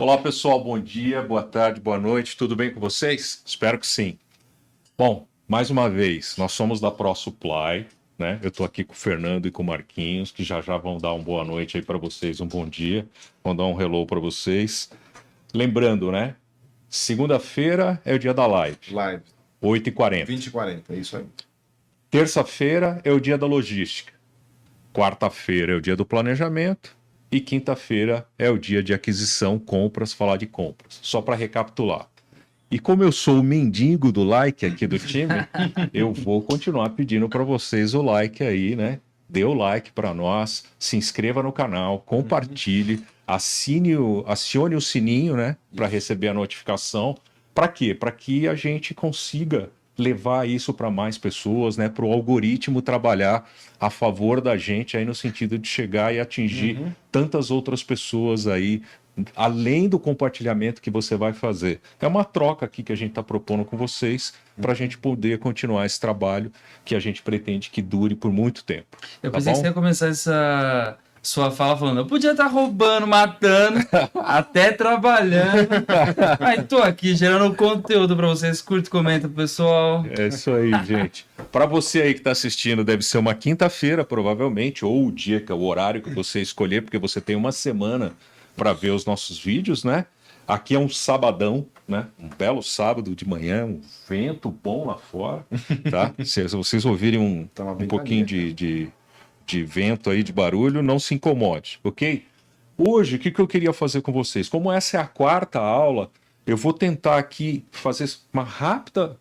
Olá pessoal, bom dia, boa tarde, boa noite, tudo bem com vocês? Espero que sim. Bom, mais uma vez, nós somos da ProSupply, né? Eu estou aqui com o Fernando e com o Marquinhos, que já vão dar uma boa noite aí para vocês, um bom dia, vão dar um hello para vocês. Lembrando, né? Segunda-feira é o dia da live, Live. 8h40. 20h40, é isso aí. Terça-feira é o dia da logística. Quarta-feira é o dia do planejamento. E quinta-feira é o dia de aquisição, compras, falar de compras. Só para recapitular. E como eu sou o mendigo do like aqui do time, eu vou continuar pedindo para vocês o like aí, né? Dê o like para nós, se inscreva no canal, compartilhe, acione o sininho, né? Para receber a notificação. Para quê? Para que a gente consiga levar isso para mais pessoas, né? Para o algoritmo trabalhar a favor da gente aí no sentido de chegar e atingir tantas outras pessoas aí, além do compartilhamento que você vai fazer. É uma troca aqui que a gente está propondo com vocês para a gente poder continuar esse trabalho que a gente pretende que dure por muito tempo. Eu Tá pensei que bom? você ia começar essa sua fala falando, eu podia estar roubando, matando, até trabalhando. Aí tô aqui gerando conteúdo para vocês. Curte, comenta, pessoal. É isso aí, gente. Para você aí que está assistindo, deve ser uma quinta-feira, provavelmente, ou o dia, que é o horário que você escolher, porque você tem uma semana para ver os nossos vídeos, né? Aqui é um sabadão, né? Um belo sábado de manhã, um vento bom lá fora, tá? Se vocês ouvirem Tá uma um pouquinho ventania, de vento aí, de barulho, não se incomode, ok? Hoje, o que eu queria fazer com vocês? Como essa é a quarta aula, eu vou tentar aqui fazer uma rápida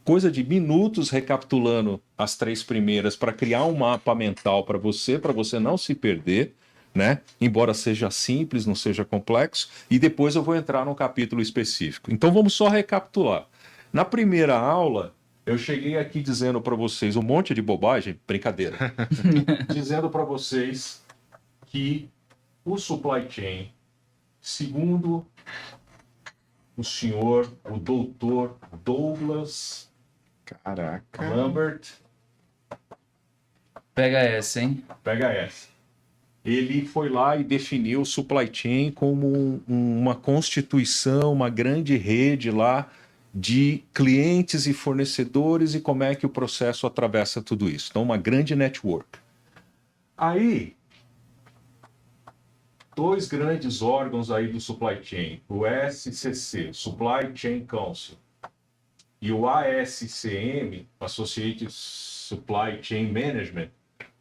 coisa de minutos recapitulando as três primeiras para criar um mapa mental para você não se perder, né? Embora seja simples, não seja complexo, e depois eu vou entrar num capítulo específico. Então vamos só recapitular. Na primeira aula, eu cheguei aqui dizendo para vocês um monte de bobagem, brincadeira, dizendo para vocês que o supply chain, segundo o senhor, o doutor Douglas Caraca. Lambert, Pega essa, hein? pega essa. Ele foi lá e definiu o supply chain como uma constituição, uma grande rede lá de clientes e fornecedores e como é que o processo atravessa tudo isso. Então, uma grande network. Aí, dois grandes órgãos aí do supply chain, o SCC, Supply Chain Council, e o ASCM, Associated Supply Chain Management,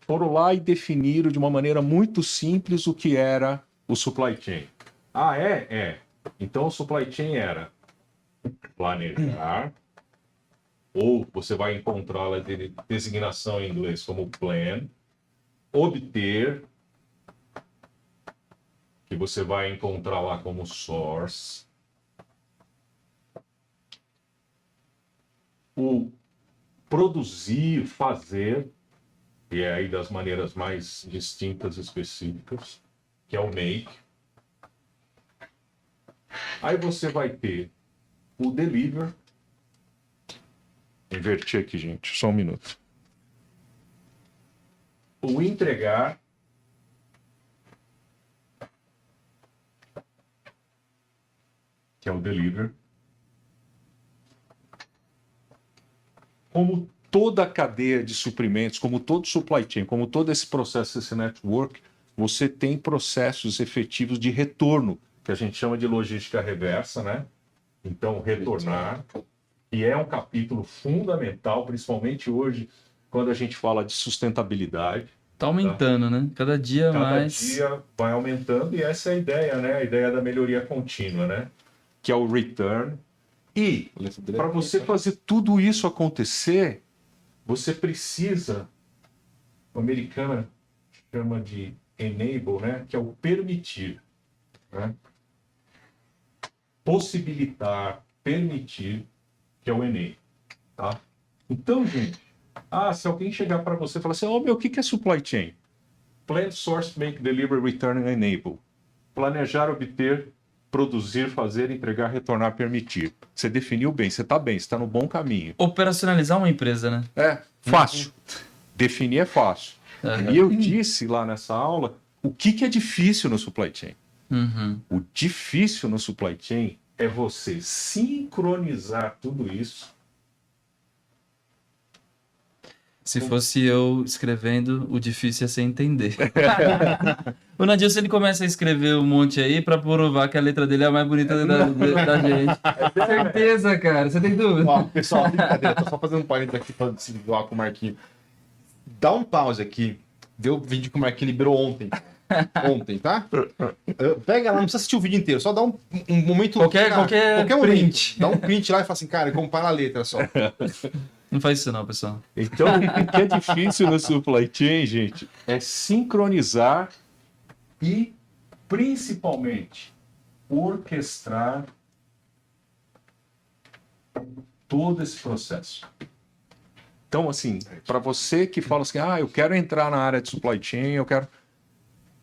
foram lá e definiram de uma maneira muito simples o que era o supply chain. Ah, é? É. Então o supply chain era planejar, ou você vai encontrar a designação em inglês como plan, obter, que você vai encontrar lá como source, o produzir, fazer, e é aí das maneiras mais distintas e específicas, que é o make. Aí você vai ter o deliver. Inverti aqui, gente, só um minuto. O entregar. Que é o deliver. Como toda a cadeia de suprimentos, como todo supply chain, como todo esse processo, esse network, você tem processos efetivos de retorno, que a gente chama de logística reversa, né? Então, retornar, que é um capítulo fundamental, principalmente hoje, quando a gente fala de sustentabilidade. Tá aumentando, né? Cada dia mais. Cada dia vai aumentando, e essa é a ideia, né? A ideia da melhoria contínua, né? Que é o return. E, para você fazer tudo isso acontecer, você precisa, o americano chama de enable, né? Que é o permitir, né? Possibilitar, permitir, que é o enable, tá? Então, gente, se alguém chegar para você e falar assim, o que é supply chain? Plan, source, make, deliver, return and enable. Planejar, obter, produzir, fazer, entregar, retornar, permitir. Você definiu bem, você está no bom caminho. Operacionalizar uma empresa, né? É fácil. Definir é fácil. E eu disse lá nessa aula o que é difícil no supply chain. Uhum. O difícil no supply chain é você sincronizar tudo isso. Se fosse eu escrevendo, o difícil ia ser entender. O Nadilson, ele começa a escrever um monte aí pra provar que a letra dele é a mais bonita da gente. Certeza, cara. Você tem dúvida? Ó, pessoal, brincadeira, tô só fazendo um parênteses aqui pra se doar com o Marquinhos. Dá um pause aqui, vê o vídeo que o Marquinhos liberou ontem. Ontem, tá? Pega lá, não precisa assistir o vídeo inteiro, só dá um momento. Qualquer print. Momento. Dá um print lá e fala assim, cara, compara a letra só. Não faz isso não, pessoal. Então, o que é difícil no supply chain, gente, é sincronizar e, principalmente, orquestrar todo esse processo. Então, assim, para você que fala assim, eu quero entrar na área de supply chain, eu quero...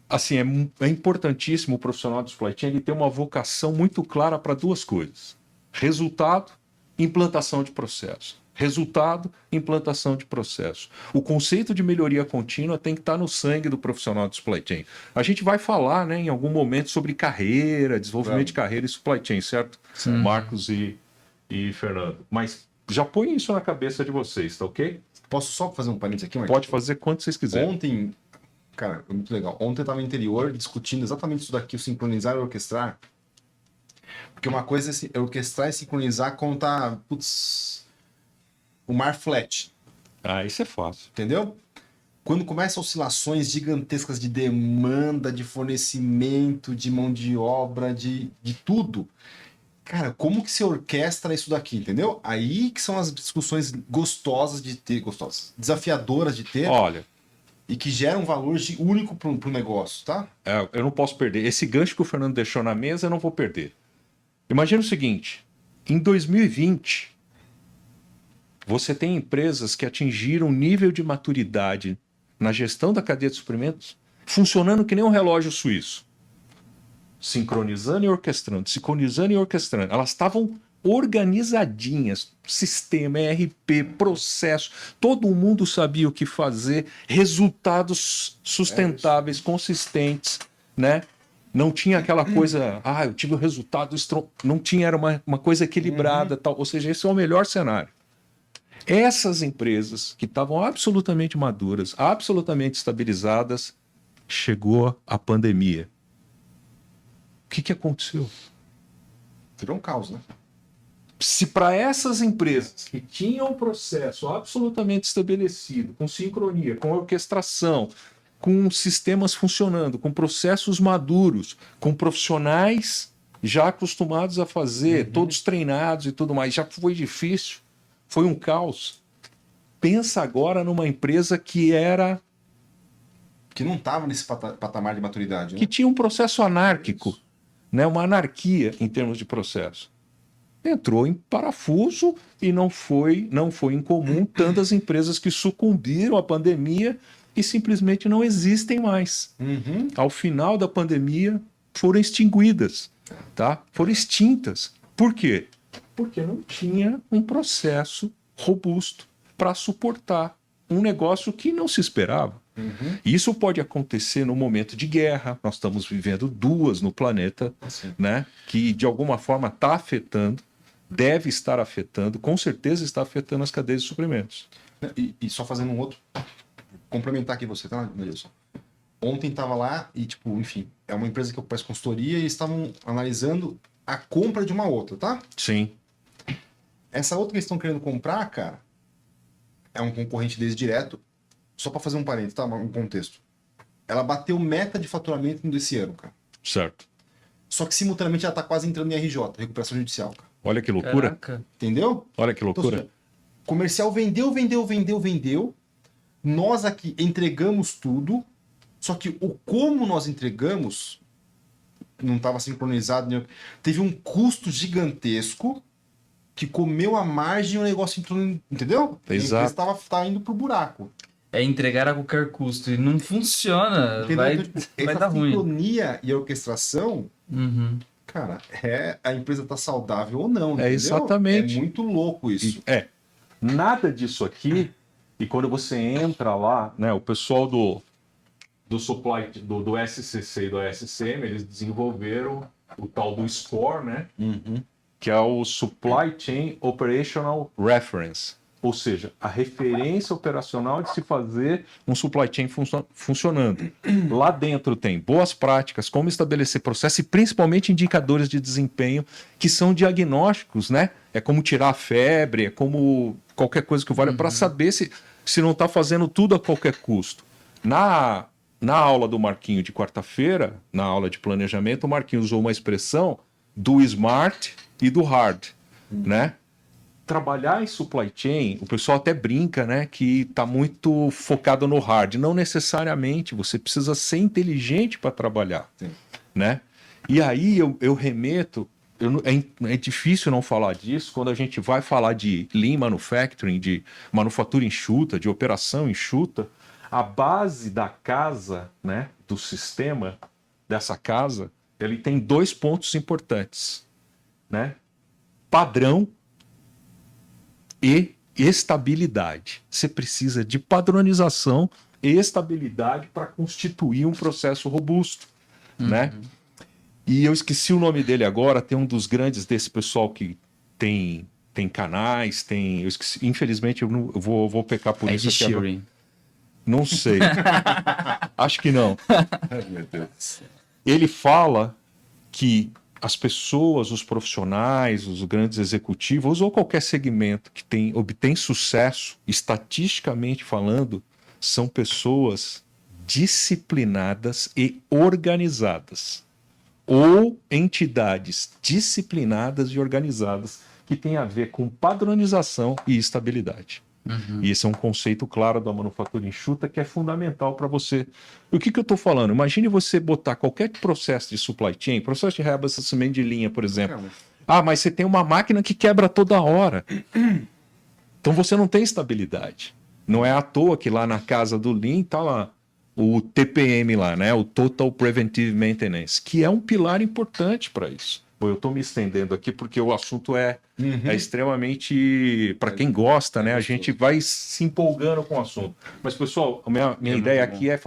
Assim, é importantíssimo o profissional de supply chain ele ter uma vocação muito clara para duas coisas. Resultado, implantação de processo. Resultado, implantação de processo. O conceito de melhoria contínua tem que estar no sangue do profissional de supply chain. A gente vai falar, né, em algum momento sobre carreira, desenvolvimento de carreira e supply chain, certo? Sim. Marcos e Fernando. Mas já põe isso na cabeça de vocês, tá ok? Posso só fazer um parênteses aqui, Marquinhos? Pode fazer quanto vocês quiserem. Ontem, cara, é muito legal. Ontem eu tava no interior discutindo exatamente isso daqui, o sincronizar e orquestrar. Porque uma coisa é orquestrar e sincronizar quando tá, o mar flat, Isso é fácil. entendeu? Quando começam oscilações gigantescas de demanda, de fornecimento, de mão de obra, de tudo. Cara, como que se orquestra isso daqui, entendeu? Aí que são as discussões gostosas de ter, desafiadoras de ter. Olha, E que geram um valor único pro negócio, tá? eu não posso perder. Esse gancho que o Fernando deixou na mesa, eu não vou perder. Imagina o seguinte: em 2020, você tem empresas que atingiram um nível de maturidade na gestão da cadeia de suprimentos funcionando que nem um relógio suíço. Sincronizando e orquestrando, sincronizando e orquestrando. Elas estavam organizadinhas, sistema, ERP, processo, todo mundo sabia o que fazer, resultados sustentáveis, consistentes, né? Não tinha aquela coisa, eu tive o resultado, não tinha, era uma coisa equilibrada, tal. Ou seja, esse é o melhor cenário. Essas empresas que estavam absolutamente maduras, absolutamente estabilizadas, chegou a pandemia. O que aconteceu? Virou um caos, né? Se para essas empresas que tinham um processo absolutamente estabelecido, com sincronia, com orquestração, com sistemas funcionando, com processos maduros, com profissionais já acostumados a fazer, todos treinados e tudo mais, já foi difícil, foi um caos. Pensa agora numa empresa que não estava nesse patamar de maturidade, né? Que tinha um processo anárquico, né? Uma anarquia em termos de processo. Entrou em parafuso e não foi incomum tantas empresas que sucumbiram à pandemia e simplesmente não existem mais. Ao final da pandemia foram extinguidas, tá? Foram extintas. Por quê? Porque não tinha um processo robusto para suportar um negócio que não se esperava. Isso pode acontecer no momento de guerra. Nós estamos vivendo duas no planeta, né? Que de alguma forma está afetando, deve estar afetando, com certeza está afetando as cadeias de suprimentos. E só fazendo um outro, complementar aqui você, tá, Nelson? Ontem estava lá e, enfim, é uma empresa que eu faço consultoria e estavam analisando a compra de uma outra, tá? Sim. Essa outra que eles estão querendo comprar, cara, é um concorrente deles direto. Só para fazer um parênteses, tá? Um contexto. Ela bateu meta de faturamento desse ano, cara. Certo. Só que simultaneamente ela tá quase entrando em RJ, recuperação judicial, cara. Olha que loucura. Caraca. Entendeu? Olha que loucura. Então, comercial vendeu. Nós aqui entregamos tudo. Só que o como nós entregamos não estava sincronizado. Teve um custo gigantesco que comeu a margem e o negócio entrou, entendeu? Exato. A empresa tava indo pro buraco. É entregar a qualquer custo e não funciona. Entendeu? Vai, Então, vai essa dar ruim. sincronia e a orquestração, cara, a empresa tá saudável ou não, entendeu? Exatamente. É muito louco isso. Nada disso aqui, e quando você entra lá, né, o pessoal do do supply do SCC e do ASCM, eles desenvolveram o tal do SCORE, né? Que é o Supply Chain Operational Reference, ou seja, a referência operacional de se fazer um supply chain funcionando. Lá dentro tem boas práticas, como estabelecer processo e principalmente indicadores de desempenho que são diagnósticos, né? É como tirar a febre, é como qualquer coisa que valha para saber se não está fazendo tudo a qualquer custo. Na aula do Marquinho de quarta-feira, na aula de planejamento, o Marquinho usou uma expressão do smart e do hard, né? Trabalhar em supply chain, o pessoal até brinca, né, que está muito focado no hard. Não necessariamente, você precisa ser inteligente para trabalhar, né? E aí eu remeto, é difícil não falar disso quando a gente vai falar de lean manufacturing, de manufatura enxuta, de operação enxuta. A base da casa, né, do sistema dessa casa, ele tem 2 pontos importantes, né? Padrão e estabilidade. Você precisa de padronização e estabilidade para constituir um processo robusto, né? E eu esqueci o nome dele agora, tem um dos grandes desse pessoal que tem canais, eu esqueci, infelizmente eu vou pecar por isso aqui agora. Não sei. Acho que não. Ai, meu Deus. Ele fala que as pessoas, os profissionais, os grandes executivos ou qualquer segmento que obtém sucesso, estatisticamente falando, são pessoas disciplinadas e organizadas. Ou entidades disciplinadas e organizadas que têm a ver com padronização e estabilidade. E esse é um conceito claro da manufatura enxuta que é fundamental para você. O que eu estou falando? Imagine você botar qualquer processo de supply chain, processo de reabastecimento de linha, por exemplo. Mas você tem uma máquina que quebra toda hora. Então você não tem estabilidade. Não é à toa que lá na casa do Lean está lá o TPM lá, né? O Total Preventive Maintenance, que é um pilar importante para isso. Eu estou me estendendo aqui porque o assunto é extremamente... Para quem gosta, né? A gente vai se empolgando com o assunto. Mas, pessoal, a minha ideia aqui é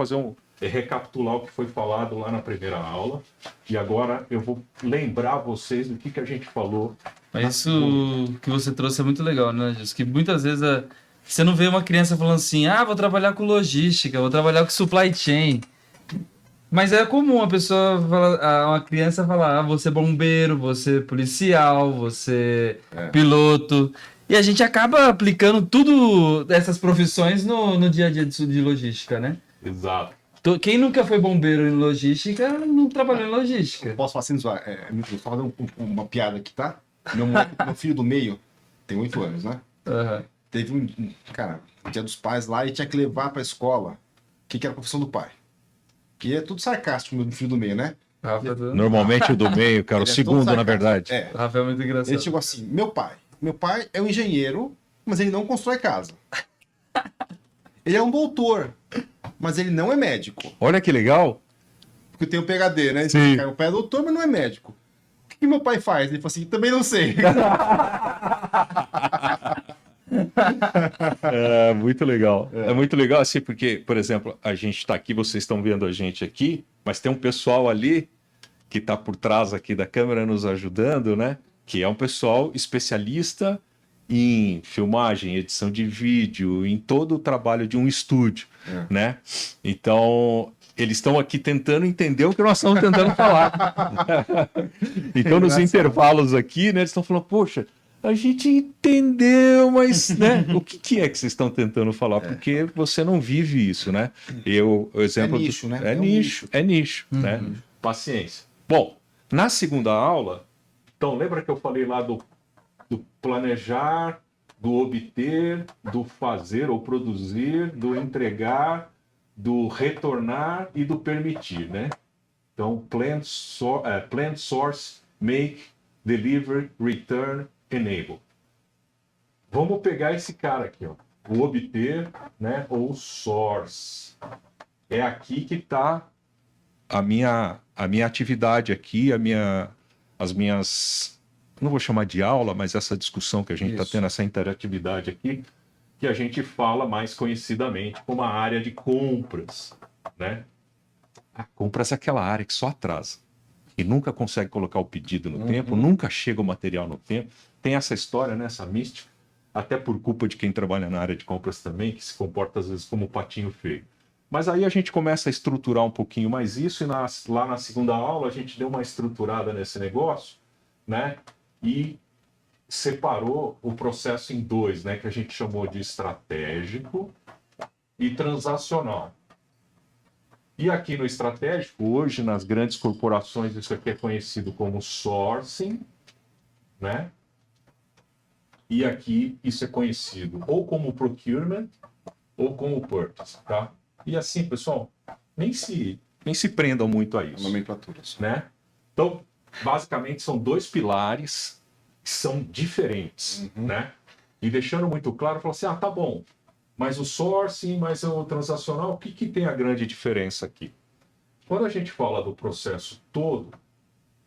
recapitular o que foi falado lá na primeira aula. E agora eu vou lembrar vocês do que a gente falou. Isso que você trouxe é muito legal, né, Gilson? Que muitas vezes você não vê uma criança falando assim, vou trabalhar com logística, vou trabalhar com supply chain. Mas é comum a pessoa uma criança falar, vou ser bombeiro, vou ser policial, vou ser piloto. E a gente acaba aplicando tudo dessas profissões no dia a dia de logística, né? Exato. Quem nunca foi bombeiro em logística, não trabalhou em logística. Posso falar sem zoar? Só fazer uma piada aqui, tá? Meu filho do meio tem 8 anos, né? Teve cara, dia dos pais lá e tinha que levar pra escola o que era a profissão do pai. Que é tudo sarcástico, meu filho do meio, né? Normalmente o do meio, cara, o segundo, na verdade. O Rafael é muito engraçado. Ele chegou assim, meu pai é um engenheiro, mas ele não constrói casa. Ele é um doutor, mas ele não é médico. Olha que legal. Porque tem um PhD, né? Sim. Meu pai é doutor, mas não é médico. O que meu pai faz? Ele falou assim, também não sei. É muito legal. É muito legal assim, porque, por exemplo, a gente está aqui, vocês estão vendo a gente aqui, mas tem um pessoal ali que está por trás aqui da câmera nos ajudando, né? Que é um pessoal especialista em filmagem, edição de vídeo, em todo o trabalho de um estúdio, né? Então, eles estão aqui tentando entender o que nós estamos tentando falar. Então, nos intervalos aqui, né, eles estão falando, poxa, a gente entendeu, mas, né, o que é que vocês estão tentando falar? Porque você não vive isso, né? O exemplo nicho, né? É nicho, né? Paciência. Bom, na segunda aula, então, lembra que eu falei lá do planejar, do obter, do fazer ou produzir, do entregar, do retornar e do permitir, né? Então, plan, source, make, deliver, return, enable. Vamos pegar esse cara aqui, ó, o obter, né, ou source. É aqui que está a minha atividade aqui, as minhas, não vou chamar de aula, mas essa discussão que a gente está tendo, essa interatividade aqui, que a gente fala mais conhecidamente como a área de compras, né? A compras é aquela área que só atrasa. E nunca consegue colocar o pedido no tempo, nunca chega o material no tempo. Tem essa história, né, essa mística, até por culpa de quem trabalha na área de compras também, que se comporta às vezes como um patinho feio. Mas aí a gente começa a estruturar um pouquinho mais isso, e lá na segunda aula a gente deu uma estruturada nesse negócio, né? E separou o processo em dois, né? Que a gente chamou de estratégico e transacional. E aqui no estratégico, hoje nas grandes corporações, isso aqui é conhecido como sourcing, né? E aqui isso é conhecido ou como procurement ou como purchase, tá? E assim, pessoal, nem se prendam muito a isso, Nomenclaturas. né? Então, basicamente são dois pilares que são diferentes, né? E deixando muito claro, falar assim, tá bom, mas o sourcing, mas o transacional, o que tem a grande diferença aqui? Quando a gente fala do processo todo,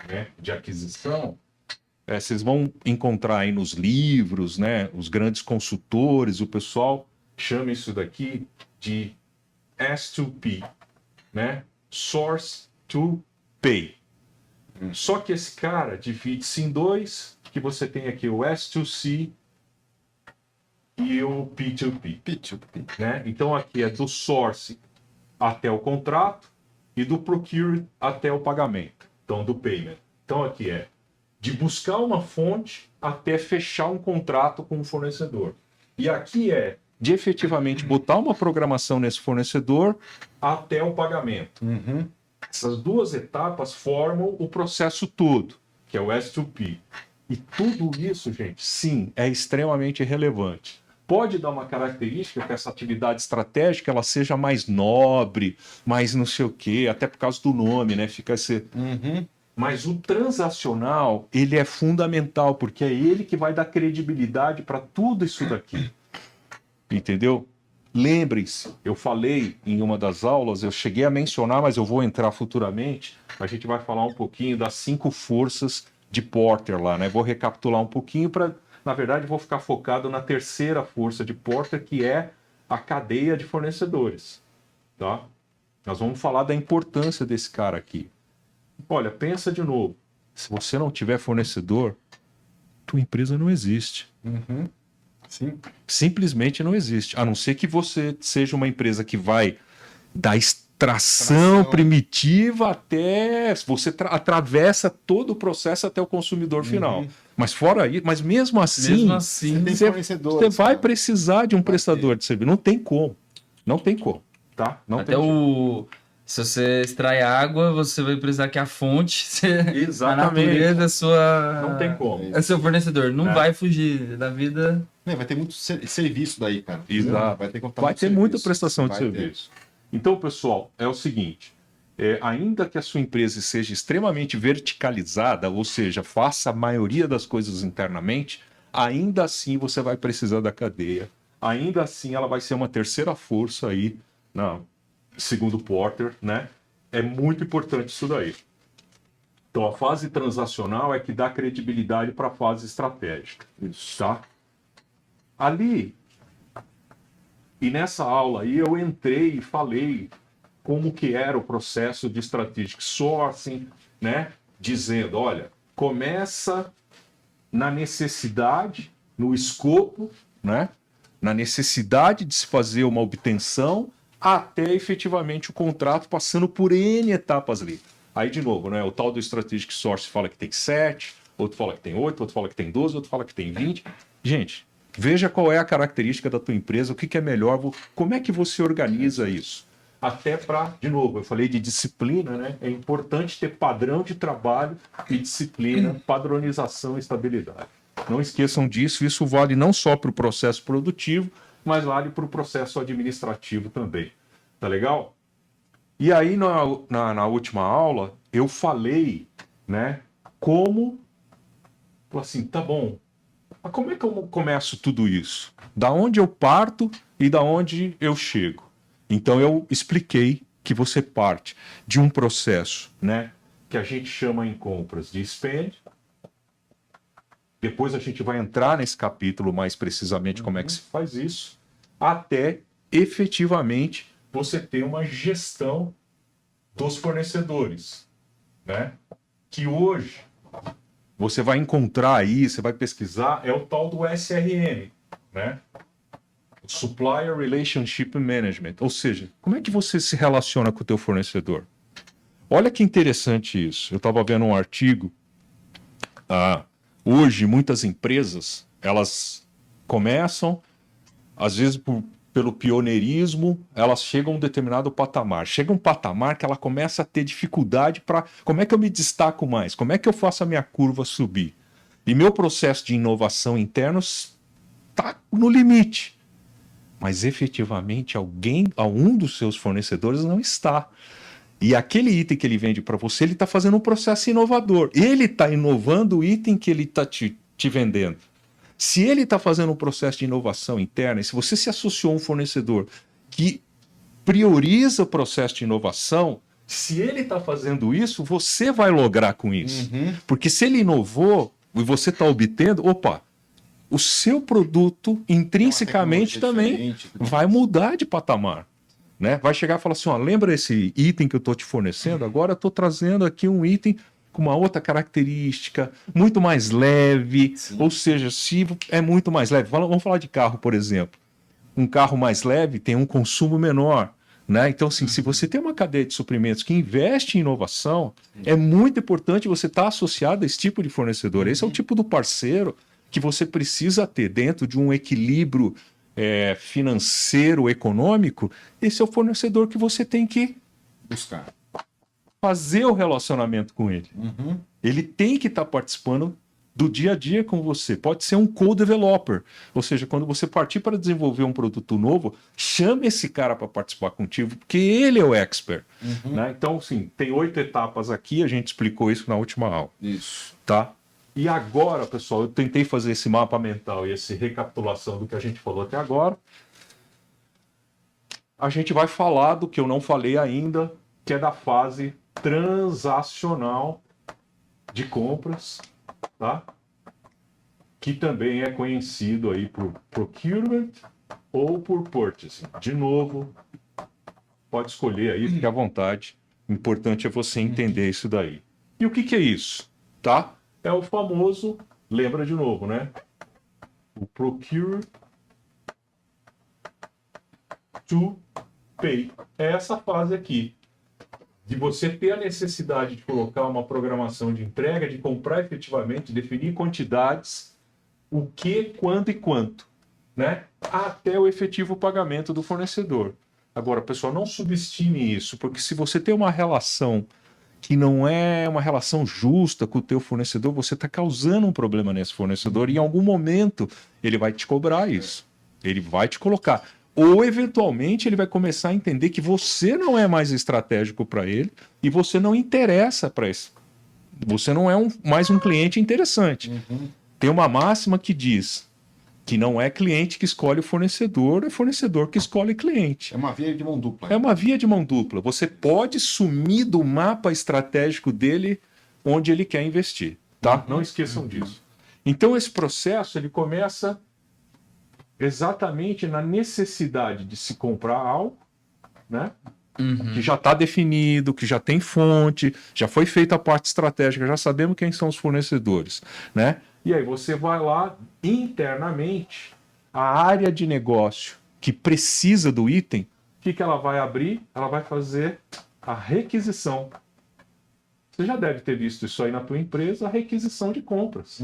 né, de aquisição, vocês vão encontrar aí nos livros, né, os grandes consultores, o pessoal chama isso daqui de S2P, né? Source to Pay. Só que esse cara divide-se em dois, que você tem aqui o S2C e o P2P. P2P. Né? Então aqui é do source até o contrato e do procure até o pagamento. Então do payment. Então aqui é de buscar uma fonte até fechar um contrato com o fornecedor. E aqui é de efetivamente botar uma programação nesse fornecedor até o pagamento. Essas duas etapas formam o processo todo, que é o S2P. E tudo isso, gente, sim, é extremamente relevante. Pode dar uma característica que essa atividade estratégica ela seja mais nobre, mais não sei o quê, até por causa do nome, né? Fica esse... Mas o transacional, ele é fundamental, porque é ele que vai dar credibilidade para tudo isso daqui. Entendeu? Lembrem-se, eu falei em uma das aulas, eu cheguei a mencionar, mas eu vou entrar futuramente, a gente vai falar um pouquinho das 5 forças de Porter lá, né? Vou recapitular um pouquinho para, na verdade, vou ficar focado na terceira força de Porter, que é a cadeia de fornecedores, tá? Nós vamos falar da importância desse cara aqui. Olha, pensa de novo, se você não tiver fornecedor, tua empresa não existe. Sim. Simplesmente não existe. A não ser que você seja uma empresa que vai da extração primitiva até... Você atravessa todo o processo até o consumidor final. Mas fora isso, mas mesmo assim você vai precisar de um prestador de serviço. Não tem como. Não tem como. Tá? Não Até tem o... Se você extrai água, você vai precisar que a fonte, a Exatamente. natureza é sua... Não tem como. É seu fornecedor. Não vai fugir da vida. Vai ter muito serviço daí, cara. Exato. Vai ter muita prestação de serviço. Então, pessoal, é o seguinte. Ainda que a sua empresa seja extremamente verticalizada, ou seja, faça a maioria das coisas internamente, ainda assim você vai precisar da cadeia. Ainda assim ela vai ser uma terceira força aí, segundo Porter, né? É muito importante isso daí. Então a fase transacional é que dá credibilidade para a fase estratégica. Isso, tá? Ali, e nessa aula aí eu entrei e falei como que era o processo de strategic sourcing, né? Dizendo, olha, começa na necessidade, no escopo, né? Na necessidade de se fazer uma obtenção até efetivamente o contrato, passando por N etapas ali. Aí, de novo, né? O tal do strategic sourcing fala que tem 7, outro fala que tem 8, outro fala que tem 12, outro fala que tem 20. Gente, veja qual é a característica da tua empresa, o que é melhor, como é que você organiza isso. Até para, de novo, eu falei de disciplina, né? É importante ter padrão de trabalho e disciplina, padronização e estabilidade. Não esqueçam disso, isso vale não só para o processo produtivo, mas vale para o processo administrativo também. Tá legal? E aí, na última aula, eu falei, né, como, assim, tá bom, mas como é que eu começo tudo isso? Da onde eu parto e da onde eu chego? Então, eu expliquei que você parte de um processo, né, que a gente chama em compras de spend. Depois a gente vai entrar nesse capítulo mais precisamente como é que se faz isso, até efetivamente você ter uma gestão dos fornecedores, né? Que hoje você vai encontrar aí, você vai pesquisar, é o tal do SRM, né? Supplier Relationship Management. Ou seja, como é que você se relaciona com o teu fornecedor? Olha que interessante isso. Eu estava vendo um artigo. Hoje, muitas empresas, elas começam, às vezes pelo pioneirismo, elas chegam a um determinado patamar. Chega um patamar que ela começa a ter dificuldade para... Como é que eu me destaco mais? Como é que eu faço a minha curva subir? E meu processo de inovação interno está no limite. Mas efetivamente algum dos seus fornecedores não está. E aquele item que ele vende para você, ele está fazendo um processo inovador. Ele está inovando o item que ele está te vendendo. Se ele está fazendo um processo de inovação interna, e se você se associou a um fornecedor que prioriza o processo de inovação, se ele está fazendo isso, você vai lograr com isso. Porque se ele inovou e você está obtendo, o seu produto intrinsecamente também vai mudar de patamar. Né? Vai chegar e falar assim, lembra esse item que eu estou te fornecendo? Agora eu estou trazendo aqui um item com uma outra característica, muito mais leve. Sim. Ou seja, se é muito mais leve, vamos falar de carro, por exemplo. Um carro mais leve tem um consumo menor. Né? Então, assim, se você tem uma cadeia de suprimentos que investe em inovação, é muito importante você estar associado a esse tipo de fornecedor. Esse é o tipo do parceiro que você precisa ter dentro de um equilíbrio financeiro, econômico. Esse é o fornecedor que você tem que buscar. Fazer o relacionamento com ele. Ele tem que estar participando do dia a dia com você. Pode ser um co-developer, ou seja, quando você partir para desenvolver um produto novo, chame esse cara para participar contigo, porque ele é o expert. Né? Então, sim, tem 8 etapas aqui, a gente explicou isso na última aula. Isso. Tá? E agora, pessoal, eu tentei fazer esse mapa mental e essa recapitulação do que a gente falou até agora. A gente vai falar do que eu não falei ainda, que é da fase transacional de compras, tá? Que também é conhecido aí por procurement ou por purchasing. De novo, pode escolher aí, fique à vontade. O importante é você entender isso daí. E o que é isso? Tá? É o famoso, lembra de novo, né? O procure to pay. É essa fase aqui. De você ter a necessidade de colocar uma programação de entrega, de comprar efetivamente, definir quantidades, o que, quando e quanto, né? Até o efetivo pagamento do fornecedor. Agora, pessoal, não subestime isso, porque se você tem uma relação que não é uma relação justa com o teu fornecedor, você está causando um problema nesse fornecedor e em algum momento ele vai te cobrar isso. Ele vai te colocar. Ou, eventualmente, ele vai começar a entender que você não é mais estratégico para ele e você não interessa para isso. Você não é mais um cliente interessante. Tem uma máxima que diz que não é cliente que escolhe o fornecedor, é fornecedor que escolhe cliente. É uma via de mão dupla. É uma via de mão dupla. Você pode sumir do mapa estratégico dele onde ele quer investir. Tá? Não esqueçam disso. Então, esse processo ele começa exatamente na necessidade de se comprar algo, né? Que já está definido, que já tem fonte, já foi feita a parte estratégica, já sabemos quem são os fornecedores, né? E aí você vai lá internamente, a área de negócio que precisa do item, o que ela vai abrir? Ela vai fazer a requisição. Você já deve ter visto isso aí na tua empresa, a requisição de compras.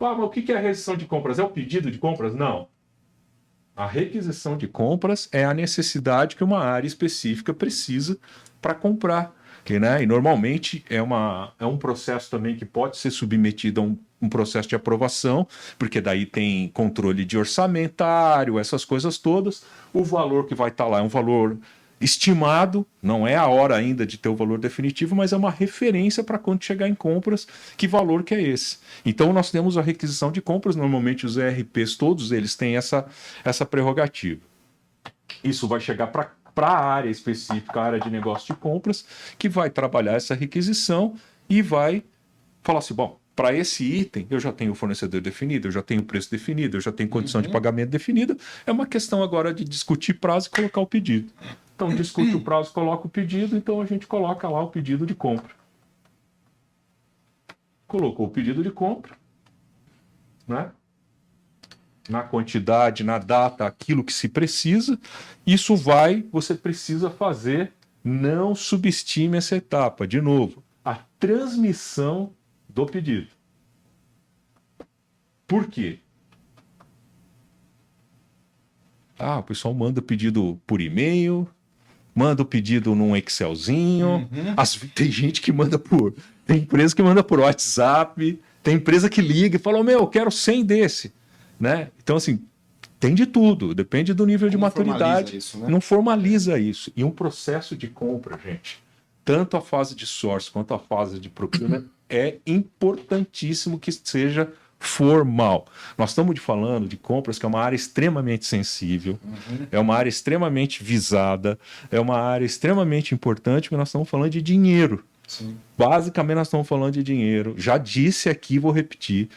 Mas o que é a requisição de compras? É o pedido de compras? Não. A requisição de compras é a necessidade que uma área específica precisa para comprar. Né? E normalmente é um processo também que pode ser submetido a um processo de aprovação, porque daí tem controle de orçamentário, essas coisas todas. O valor que vai estar lá é um valor estimado, não é a hora ainda de ter o valor definitivo, mas é uma referência para quando chegar em compras, que valor que é esse. Então nós temos a requisição de compras, normalmente os ERPs, todos eles têm essa prerrogativa. Isso vai chegar para a área específica, a área de negócio de compras, que vai trabalhar essa requisição e vai falar assim, bom, para esse item eu já tenho o fornecedor definido, eu já tenho o preço definido, eu já tenho condição de pagamento definida, é uma questão agora de discutir prazo e colocar o pedido. Então discute o prazo, coloca o pedido, então a gente coloca lá o pedido de compra. Colocou o pedido de compra, né? Na quantidade, na data, aquilo que se precisa, isso você precisa fazer, não subestime essa etapa. De novo, a transmissão do pedido. Por quê? O pessoal manda o pedido por e-mail, manda o pedido num Excelzinho. Tem gente que manda Tem empresa que manda por WhatsApp, tem empresa que liga e fala: eu quero 100 desse. Né? Então, assim, tem de tudo, depende do nível de maturidade. Isso, né? Não formaliza isso. E um processo de compra, gente, tanto a fase de source quanto a fase de procurement, é importantíssimo que seja formal. Nós estamos falando de compras que é uma área extremamente sensível, é uma área extremamente visada, é uma área extremamente importante, porque nós estamos falando de dinheiro. Sim. Basicamente, nós estamos falando de dinheiro. Já disse aqui, vou repetir.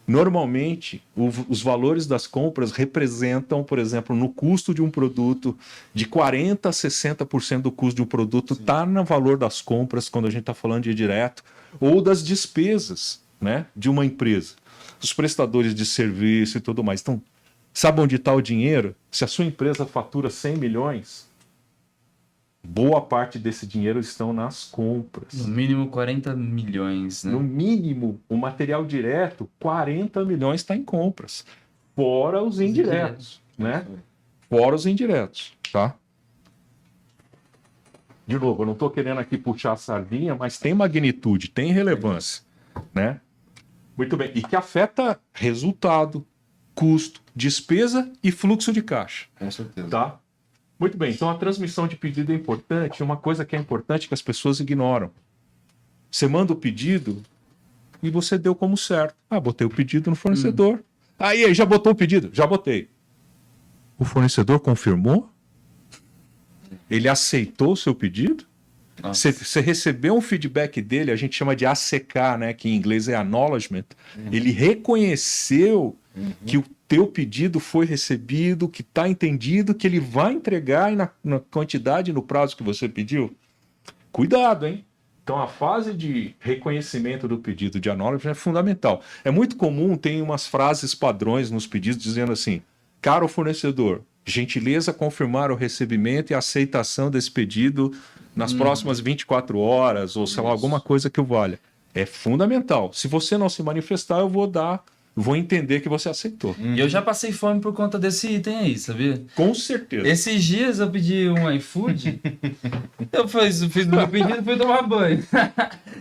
Normalmente, os valores das compras representam, por exemplo, no custo de um produto, de 40% a 60% do custo de um produto está no valor das compras, quando a gente está falando de direto, ou das despesas, né, de uma empresa. Os prestadores de serviço e tudo mais. Então, sabe onde está o dinheiro? Se a sua empresa fatura 100 milhões, boa parte desse dinheiro estão nas compras. No mínimo 40 milhões, né? No mínimo, o material direto, 40 milhões está em compras. Fora os indiretos, né? Fora os indiretos, tá? De novo, eu não estou querendo aqui puxar a sardinha, mas tem magnitude, tem relevância, né? Muito bem. E que afeta resultado, custo, despesa e fluxo de caixa. Com certeza. Tá? Muito bem. Então a transmissão de pedido é importante. Uma coisa que é importante que as pessoas ignoram. Você manda o pedido e você deu como certo. Botei o pedido no fornecedor. Aí, já botou o pedido? Já botei. O fornecedor confirmou? Ele aceitou o seu pedido? Você recebeu um feedback dele, a gente chama de ACK, né, que em inglês é Acknowledgement. Ele reconheceu que o teu pedido foi recebido, que está entendido, que ele vai entregar na quantidade e no prazo que você pediu? Cuidado, hein? Então a fase de reconhecimento do pedido de Acknowledgement é fundamental. É muito comum, tem umas frases padrões nos pedidos dizendo assim: caro fornecedor, gentileza confirmar o recebimento e a aceitação desse pedido nas próximas 24 horas, ou sei lá, alguma coisa que o valha. É fundamental. Se você não se manifestar, eu vou entender que você aceitou. E eu já passei fome por conta desse item aí, sabia? Com certeza. Esses dias eu pedi um iFood, eu fiz o meu pedido e fui tomar banho.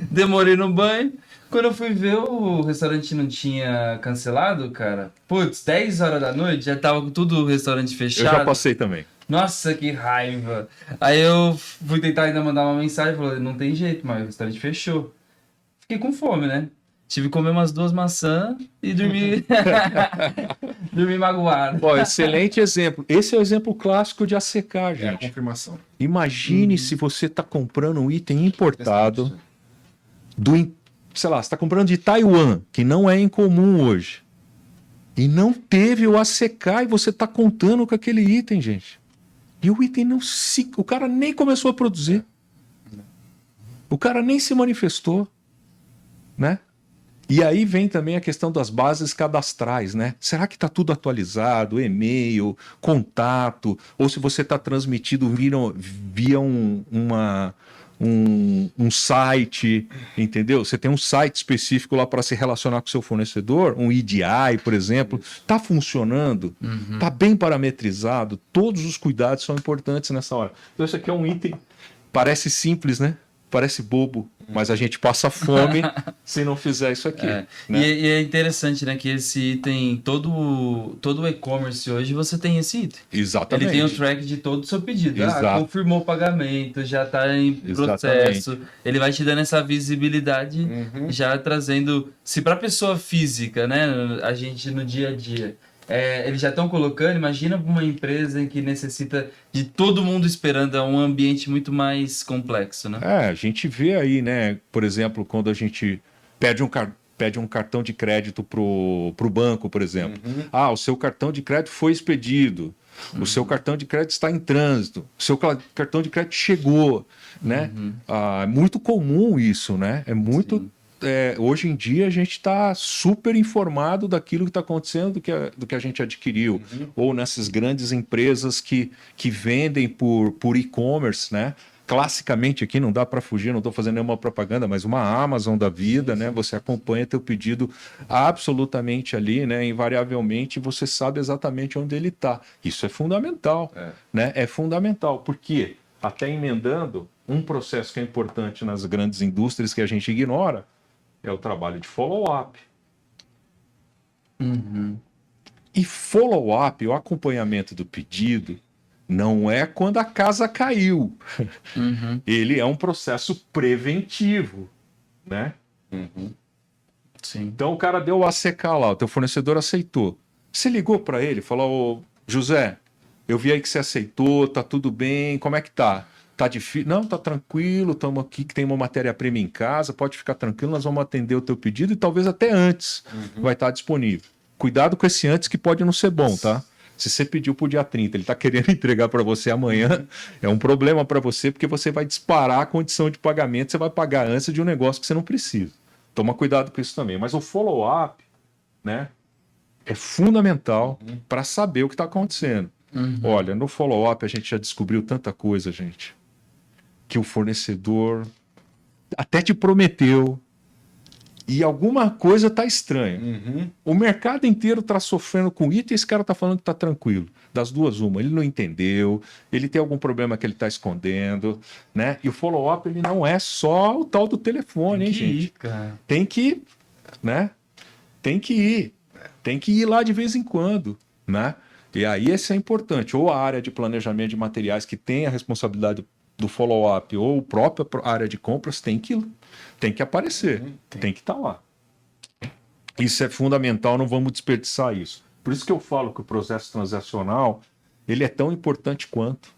Demorei no banho. Quando eu fui ver, o restaurante não tinha cancelado, cara. Putz, 10 horas da noite, já tava tudo o restaurante fechado. Eu já passei também. Nossa, que raiva. Aí eu fui tentar ainda mandar uma mensagem, falou, não tem jeito, mas o restaurante fechou. Fiquei com fome, né? Tive que comer umas 2 maçãs e dormir dormir magoado. Excelente exemplo. Esse é o exemplo clássico de ACK, É a gente. confirmação. Imagine se você está comprando um item importado sei lá, você está comprando de Taiwan, que não é incomum hoje. E não teve o ACK e você está contando com aquele item, gente. E o item o cara nem começou a produzir. O cara nem se manifestou, né? E aí vem também a questão das bases cadastrais, né? Será que está tudo atualizado? E-mail, contato, ou se você está transmitido via um site, entendeu? Você tem um site específico lá para se relacionar com o seu fornecedor, um EDI, por exemplo. Está funcionando? Está bem parametrizado? Todos os cuidados são importantes nessa hora. Então, isso aqui é um item, parece simples, né? Parece bobo, mas a gente passa fome se não fizer isso aqui. É. Né? E é interessante, né, que esse item, todo o e-commerce hoje, você tem esse item. Exatamente. Ele tem o track de todo o seu pedido. Exato. Confirmou o pagamento, já está em processo. Ele vai te dando essa visibilidade, já trazendo... Se para pessoa física, né, a gente no dia a dia... eles já estão colocando, imagina uma empresa que necessita de todo mundo esperando, é um ambiente muito mais complexo, né? A gente vê aí, né, por exemplo, quando a gente pede um cartão de crédito pro banco, por exemplo. O seu cartão de crédito foi expedido. o seu cartão de crédito está em trânsito, o seu cartão de crédito chegou, né? É muito comum isso, né? É muito... hoje em dia a gente está super informado daquilo que está acontecendo, do que a gente adquiriu. Ou nessas grandes empresas que vendem por e-commerce, né? Classicamente aqui não dá para fugir, não estou fazendo nenhuma propaganda, mas uma Amazon da vida, né? Você acompanha teu pedido absolutamente ali, né? Invariavelmente você sabe exatamente onde ele está. Isso é fundamental, né? É fundamental, porque até emendando um processo que é importante nas grandes indústrias que a gente ignora, é o trabalho de follow-up. E follow-up, o acompanhamento do pedido, não é quando a casa caiu. Ele é um processo preventivo, né? Sim. Então o cara deu o ACK lá, o teu fornecedor aceitou. Você ligou para ele, falou: ô, José, eu vi aí que você aceitou, tá tudo bem, como é que tá? Tá difícil? Não, tá tranquilo, estamos aqui que tem uma matéria-prima em casa, pode ficar tranquilo, nós vamos atender o teu pedido e talvez até antes vai estar disponível. Cuidado com esse antes que pode não ser bom, tá? Se você pediu pro dia 30, ele tá querendo entregar para você amanhã, é um problema para você porque você vai disparar a condição de pagamento, você vai pagar antes de um negócio que você não precisa. Toma cuidado com isso também. Mas o follow-up, né, é fundamental para saber o que está acontecendo. Olha, no follow-up a gente já descobriu tanta coisa, gente, que o fornecedor até te prometeu e alguma coisa está estranha. O mercado inteiro está sofrendo com isso e esse cara está falando que está tranquilo. Das duas, uma. Ele não entendeu, ele tem algum problema que ele está escondendo, né? E o follow-up, ele não é só o tal do telefone, hein, gente? Cara. Tem que, né? Tem que ir. Tem que ir lá de vez em quando, né? E aí isso é importante. Ou a área de planejamento de materiais que tem a responsabilidade do follow-up, ou a própria área de compras tem que aparecer, tem que estar lá. Isso é fundamental, não vamos desperdiçar isso. Por isso que eu falo que o processo transacional, ele é tão importante quanto.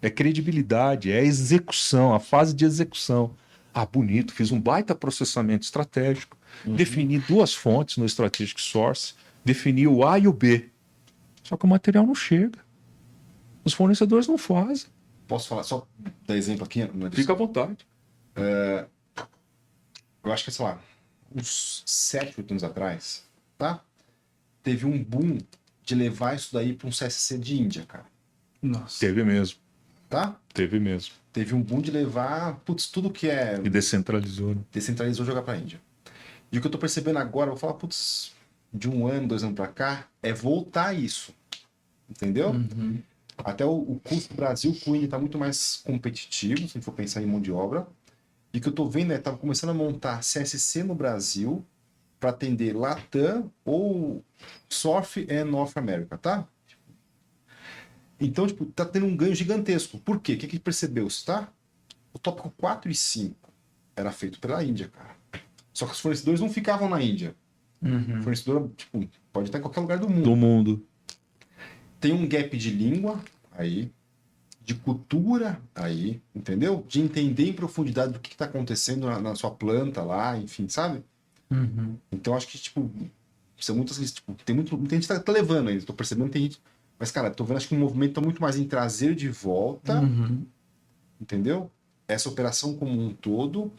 É credibilidade, é execução, a fase de execução. Ah, bonito, fiz um baita processamento estratégico, defini duas fontes no Strategic Source, defini o A e o B. Só que o material não chega. Os fornecedores não fazem. Posso falar, só dar exemplo aqui? Fica à vontade. Eu acho que, sei lá, uns 7, 8 anos atrás, tá? Teve um boom de levar isso daí para um CSC de Índia, cara. Nossa. Teve mesmo, Tá? teve mesmo. Teve um boom de levar, putz, tudo que é E descentralizou, né? descentralizou jogar pra Índia. E o que eu tô percebendo agora, eu vou falar, putz, de 1 ano, 2 anos pra cá, é voltar isso. Entendeu? Até o custo do Brasil com a Índia tá muito mais competitivo, se a gente for pensar em mão de obra. E o que eu tô vendo é, tava começando a montar CSC no Brasil para atender Latam ou South and North America, tá? Então, tipo, tá tendo um ganho gigantesco. Por quê? O que percebeu-se, tá? O tópico 4 e 5 era feito pela Índia, cara. Só que os fornecedores não ficavam na Índia. O fornecedor, tipo, pode estar em qualquer lugar do mundo. Do mundo. Tem um gap de língua aí, de cultura aí, entendeu? De entender em profundidade do que está acontecendo na sua planta lá, enfim, sabe? Então acho que, tipo, são muitas, tipo, muita gente tá levando ainda, tô percebendo que tem gente. Mas, cara, tô vendo, acho que o movimento tá muito mais em trazer de volta, entendeu? Essa operação como um todo.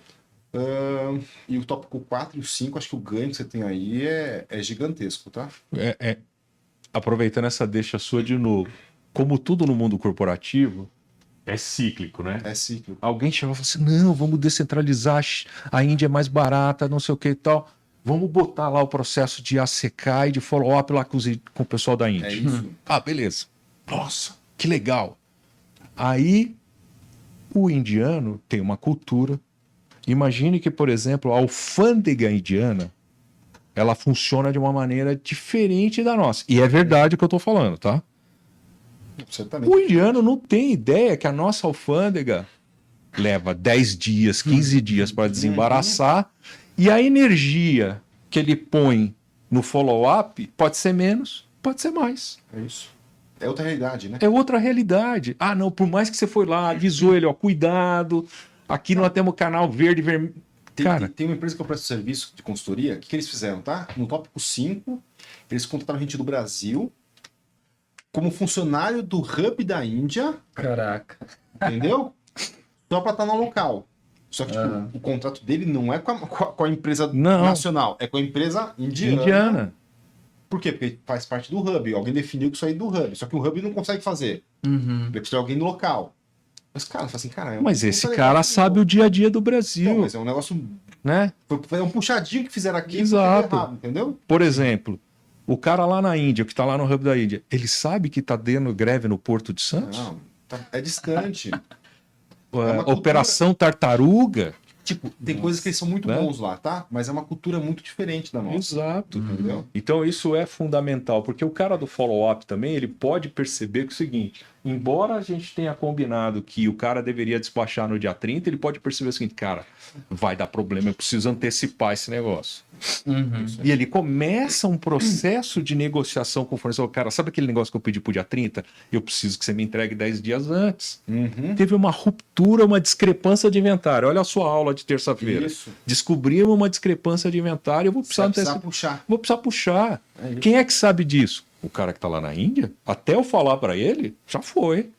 E o tópico 4 e o 5, acho que o ganho que você tem aí é gigantesco, tá? Aproveitando essa deixa sua de novo, como tudo no mundo corporativo, é cíclico, né? É ciclo. Alguém chegou e falou assim, não, vamos descentralizar, a Índia é mais barata, não sei o que e tal. Vamos botar lá o processo de ACK e de follow-up lá com o pessoal da Índia. É isso. Ah, beleza. Nossa, que legal. Aí, o indiano tem uma cultura. Imagine que, por exemplo, a alfândega indiana, ela funciona de uma maneira diferente da nossa. E é verdade o que eu estou falando, tá? Certamente. O indiano não tem ideia que a nossa alfândega leva 10 dias, 15 dias para desembaraçar e a energia que ele põe no follow-up pode ser menos, pode ser mais. É isso. É outra realidade, né? É outra realidade. Ah, não, por mais que você foi lá, avisou ele, ó, cuidado, aqui nós temos canal verde, vermelho. Cara, Tem uma empresa que eu presto serviço de consultoria, o que eles fizeram, tá? No tópico 5, eles contrataram gente do Brasil, como funcionário do hub da Índia, Caraca. entendeu? Só para estar no local. Só que tipo, Aham. o contrato dele não é com a empresa Não. nacional, é com a empresa indiana. Indiana. Por quê? Porque faz parte do hub. Alguém definiu que isso aí é do hub. Só que o hub não consegue fazer. Uhum. Precisa de alguém no local. Mas, cara, fala assim, cara... Mas não esse tá legal, cara não. sabe o dia a dia do Então, Brasil, mas é um negócio... né? Foi um puxadinho que fizeram aqui. Exato. Porque deu errado, entendeu? Por exemplo, o cara lá na Índia, que tá lá no hub da Índia, ele sabe que tá dando greve no Porto de Santos? Não, é distante. A uma cultura- Operação Tartaruga? Tipo, tem coisas que eles são muito Né? bons lá, tá? Mas é uma cultura muito diferente da nossa. Exato. Entendeu? Então isso é fundamental, porque o cara do follow-up também, ele pode perceber que é o seguinte, embora a gente tenha combinado que o cara deveria despachar no dia 30, ele pode perceber o seguinte, cara, vai dar problema, eu preciso antecipar esse negócio. Uhum. E ele começa um processo de negociação com o fornecedor. Cara, sabe aquele negócio que eu pedi pro dia 30? Eu preciso que você me entregue 10 dias antes. Uhum. Teve uma ruptura, uma discrepância de inventário. Olha a sua aula de terça-feira. Isso. Descobrimos uma discrepância de inventário, eu vou Você precisar vai precisar antecipar. puxar. Vou precisar puxar. É isso. Quem é que sabe disso? O cara que está lá na Índia? Até eu falar para ele, já foi.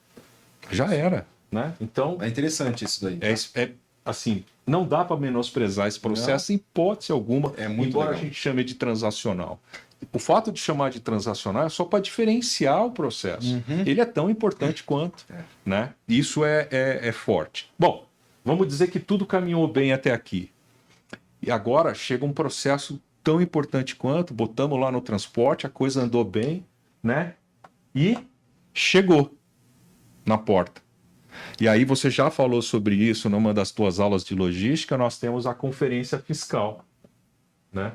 Já era. Né? Então, É interessante isso daí. é assim, não dá para menosprezar esse processo em hipótese alguma, É muito embora legal. a gente chame de transacional. O fato de chamar de transacional é só para diferenciar o processo. Uhum. Ele é tão importante quanto. Né? Isso é forte. Bom, vamos dizer que tudo caminhou bem até aqui. E agora chega um processo tão importante quanto, botamos lá no transporte, a coisa andou bem, né? E chegou na porta. E aí você já falou sobre isso numa das tuas aulas de logística, nós temos a conferência fiscal, né?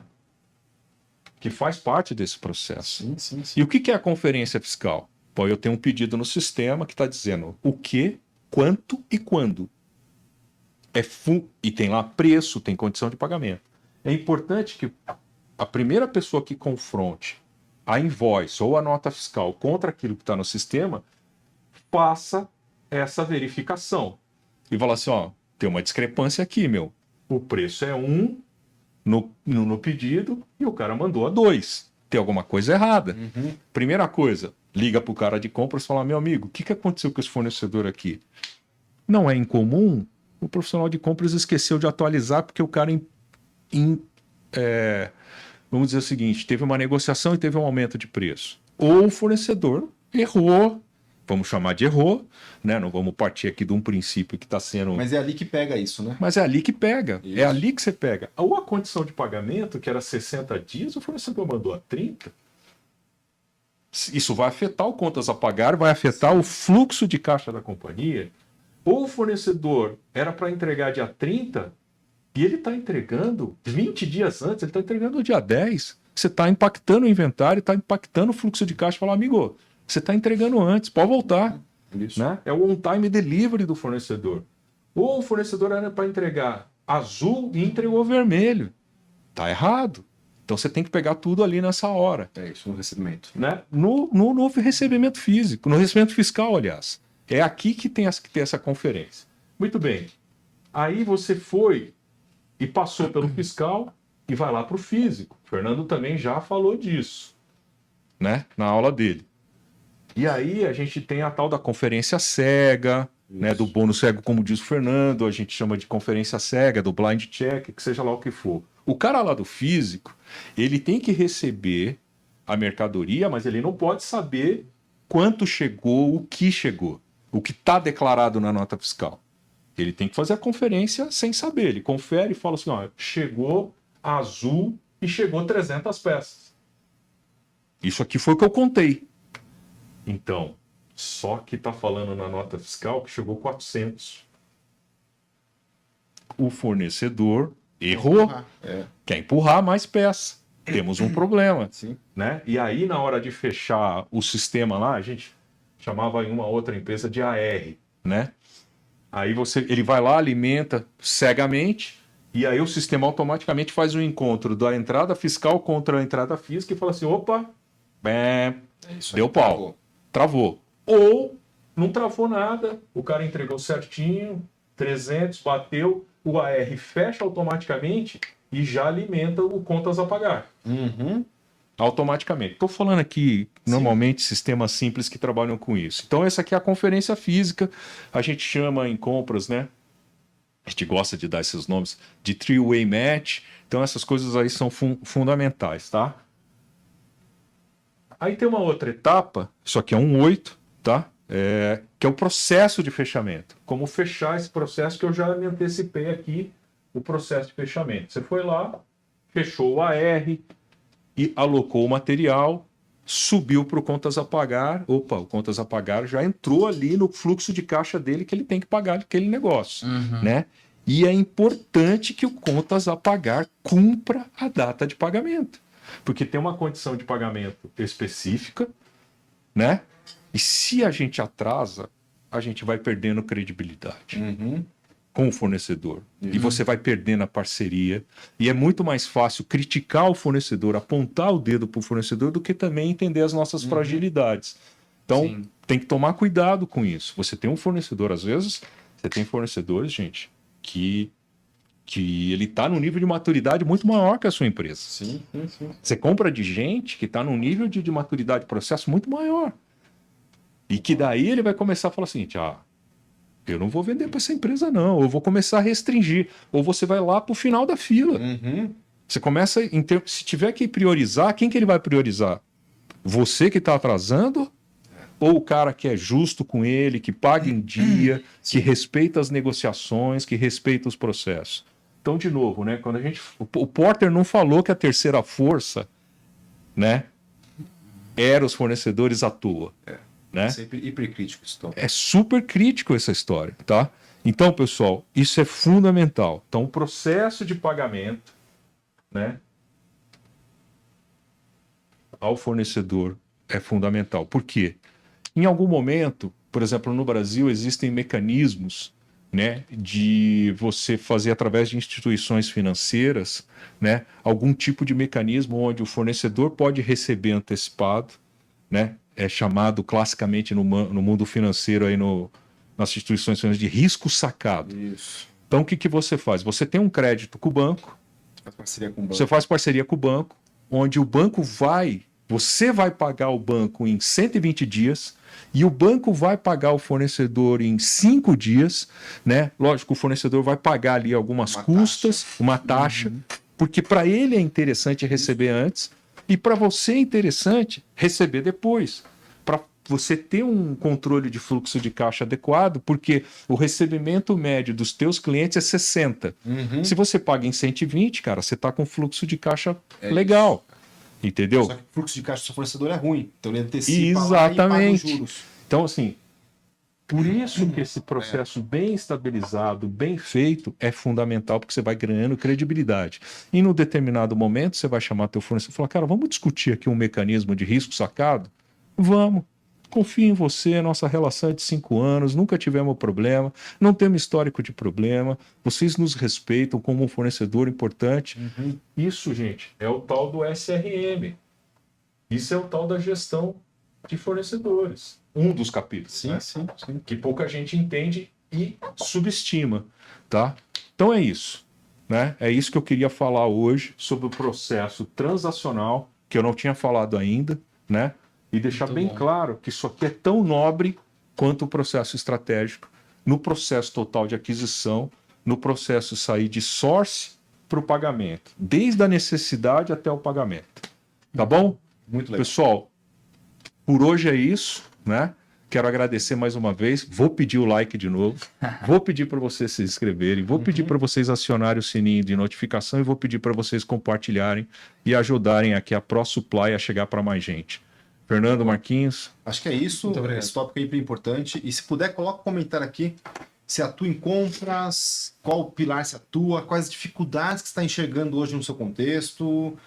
Que faz parte desse processo. Sim, sim, sim. E o que é a conferência fiscal? Pô, eu tenho um pedido no sistema que está dizendo o que, quanto e quando. E tem lá preço, tem condição de pagamento. É importante que a primeira pessoa que confronte a invoice ou a nota fiscal contra aquilo que está no sistema faça essa verificação. E fala assim, ó, tem uma discrepância aqui, meu. O preço é 1 no pedido e o cara mandou a 2. Tem alguma coisa errada. Uhum. Primeira coisa, liga para o cara de compras e fala, meu amigo, o que aconteceu com esse fornecedor aqui? Não é incomum o profissional de compras esqueceu de atualizar porque o cara, vamos dizer o seguinte, teve uma negociação e teve um aumento de preço. Ou o fornecedor errou, vamos chamar de errou, né? Não vamos partir aqui de um princípio que está sendo... Mas é ali que pega isso, né? Mas é ali que pega, Isso. é ali que você pega. Ou a condição de pagamento, que era 60 dias, o fornecedor mandou a 30. Isso vai afetar o contas a pagar, vai afetar o fluxo de caixa da companhia. Ou o fornecedor era para entregar dia 30 e ele está entregando 20 dias antes, ele está entregando no dia 10. Você está impactando o inventário, está impactando o fluxo de caixa. Fala, amigo, você está entregando antes, pode voltar. Isso. Né? É o on-time delivery do fornecedor. Ou o fornecedor era para entregar azul e entregou vermelho. Tá errado. Então você tem que pegar tudo ali nessa hora. É isso, no recebimento. Né? No recebimento físico, no recebimento fiscal, aliás. É aqui que tem que ter essa conferência. Muito bem. Aí você foi e passou pelo fiscal e vai lá para o físico. O Fernando também já falou disso, né? Na aula dele. E aí a gente tem a tal da conferência cega, né? Do bônus cego, como diz o Fernando, a gente chama de conferência cega, do blind check, que seja lá o que for. O cara lá do físico, ele tem que receber a mercadoria, mas ele não pode saber quanto chegou, o que chegou, o que está declarado na nota fiscal. Ele tem que fazer a conferência sem saber. Ele confere e fala assim, ó, chegou azul e chegou 300 peças. Isso aqui foi o que eu contei. Então, só que está falando na nota fiscal que chegou 400. O fornecedor errou, quer empurrar mais peça. Temos um problema. Sim. Né? E aí, na hora de fechar o sistema lá, a gente chamava em uma outra empresa de AR, né? Aí ele vai lá, alimenta cegamente, e aí o sistema automaticamente faz um encontro da entrada fiscal contra a entrada física e fala assim, opa, deu pau, travou. Ou não travou nada, o cara entregou certinho, 300, bateu, o AR fecha automaticamente e já alimenta o contas a pagar. Uhum. Automaticamente. Estou falando aqui, normalmente, sistemas simples que trabalham com isso. Então, essa aqui é a conferência física. A gente chama em compras, né? A gente gosta de dar esses nomes de three-way match. Então, essas coisas aí são fundamentais, tá? Aí tem uma outra etapa, isso aqui é um 8, tá? Que é o processo de fechamento. Como fechar esse processo que eu já me antecipei aqui, o processo de fechamento. Você foi lá, fechou o AR e alocou o material, subiu para o contas a pagar. Opa, o contas a pagar já entrou ali no fluxo de caixa dele que ele tem que pagar aquele negócio, né? E é importante que o contas a pagar cumpra a data de pagamento, porque tem uma condição de pagamento específica, né? E se a gente atrasa, a gente vai perdendo credibilidade com o fornecedor. E você vai perdendo a parceria. E é muito mais fácil criticar o fornecedor, apontar o dedo para o fornecedor, do que também entender as nossas fragilidades. Então, tem que tomar cuidado com isso. Você tem um fornecedor, às vezes, você tem fornecedores, gente, que ele está num nível de maturidade muito maior que a sua empresa. Sim. Você compra de gente que está num nível de maturidade de processo muito maior. E que daí ele vai começar a falar assim, eu não vou vender para essa empresa não, eu vou começar a restringir. Ou você vai lá para o final da fila. Você começa, se tiver que priorizar, quem que ele vai priorizar? Você que está atrasando? Ou o cara que é justo com ele, que paga em dia, que respeita as negociações, que respeita os processos? Então, de novo, né, quando o Porter não falou que a terceira força, né, era os fornecedores à toa. Né? Sempre hipercrítico isso. É super crítico essa história, tá? Então, pessoal, isso é fundamental. Então, o processo de pagamento, né, ao fornecedor é fundamental. Por quê? Em algum momento, por exemplo, no Brasil, existem mecanismos, né, de você fazer através de instituições financeiras, né, algum tipo de mecanismo onde o fornecedor pode receber antecipado, né? É chamado classicamente no mundo financeiro, aí nas instituições financeiras, de risco sacado. Isso. Então, o que você faz? Você tem um crédito com o banco, você faz parceria com o banco, onde o banco você vai pagar o banco em 120 dias e o banco vai pagar o fornecedor em 5 dias, né? Lógico, o fornecedor vai pagar ali algumas custas, uma taxa, porque para ele é interessante receber antes, e para você é interessante receber depois, para você ter um controle de fluxo de caixa adequado, porque o recebimento médio dos teus clientes é 60. Se você paga em 120, cara, você está com fluxo de caixa legal. Isso. Entendeu? Só que o fluxo de caixa do seu fornecedor é ruim, então ele antecipa Exatamente. lá e paga os juros. Então, assim, por isso que esse processo bem estabilizado, bem feito, é fundamental, porque você vai ganhando credibilidade. E no determinado momento, você vai chamar teu fornecedor e falar, cara, vamos discutir aqui um mecanismo de risco sacado? Vamos. Confio em você, nossa relação é de 5 anos, nunca tivemos problema, não temos histórico de problema, vocês nos respeitam como um fornecedor importante. Isso, gente, é o tal do SRM. Isso é o tal da gestão de fornecedores. Um dos capítulos, Sim, né? sim. Que pouca gente entende e subestima, tá? Então é isso, né? É isso que eu queria falar hoje sobre o processo transacional, que eu não tinha falado ainda, né? E deixar bem claro que isso aqui é tão nobre quanto o processo estratégico, no processo total de aquisição, no processo sair de source para o pagamento, desde a necessidade até o pagamento. Tá bom? Muito legal. Pessoal, por hoje é isso, né? Quero agradecer mais uma vez. Vou pedir o like de novo. Vou pedir para vocês se inscreverem. Vou pedir para vocês acionarem o sininho de notificação e vou pedir para vocês compartilharem e ajudarem aqui a ProSupply a chegar para mais gente. Fernando, Marquinhos. Acho que é isso. Esse tópico é hiper importante. E se puder, coloca um comentário aqui. Se atua em compras, qual pilar se atua, quais dificuldades que você está enxergando hoje no seu contexto.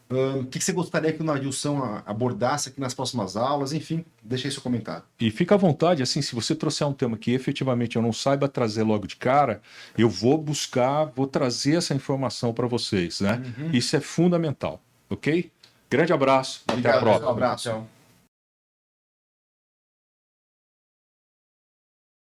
O que você gostaria que o Nadilson abordasse aqui nas próximas aulas? Enfim, deixa aí seu comentário. E fica à vontade, assim, se você trouxer um tema que efetivamente eu não saiba trazer logo de cara, eu vou buscar, vou trazer essa informação para vocês, né? Isso é fundamental, ok? Grande abraço, Obrigado, até a próxima. Um abraço. Tchau.